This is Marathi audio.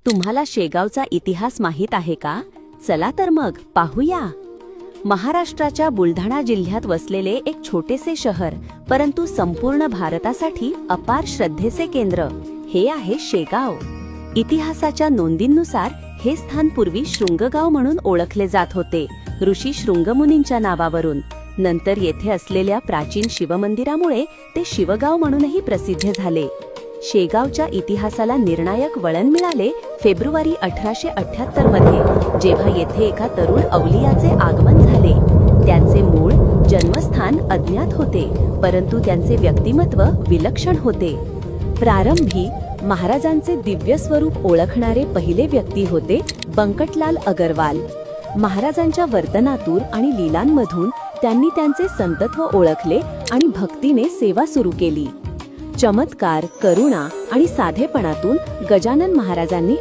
तुम्हाला शेगावचा इतिहास माहीत आहे का? चला तर मग पाहूया. महाराष्ट्राच्या बुलढाणा जिल्ह्यात वसलेले एक छोटेसे शहर, परंतु संपूर्ण भारतासाठी अपार श्रद्धेचे केंद्र, हे आहे शेगाव. इतिहासाच्या नोंदींनुसार हे स्थान पूर्वी शृंगगाव म्हणून ओळखले जात होते, ऋषी शृंगमुनींच्या नावावरून. नंतर येथे असलेल्या प्राचीन शिवमंदिरामुळे ते शिवगाव म्हणूनही प्रसिद्ध झाले. शेगावच्या इतिहासाला निर्णायक वळण मिळाले फेब्रुवारी 1878 मध्ये, जेव्हा येथे एका तरुण अवलियाचे आगमन झाले. त्यांचे मूळ जन्मस्थान अज्ञात होते, परंतु त्यांचे व्यक्तिमत्व विलक्षण होते. प्रारंभी महाराजांचे दिव्य स्वरूप ओळखणारे पहिले व्यक्ती होते बंकटलाल अगरवाल. महाराजांच्या वर्तनातून आणि लीलांमधून त्यांनी त्यांचे संतत्व ओळखले आणि भक्तीने सेवा सुरू केली. चमत्कार, करुणा आणि साधेपणातून गजानन महाराजांनी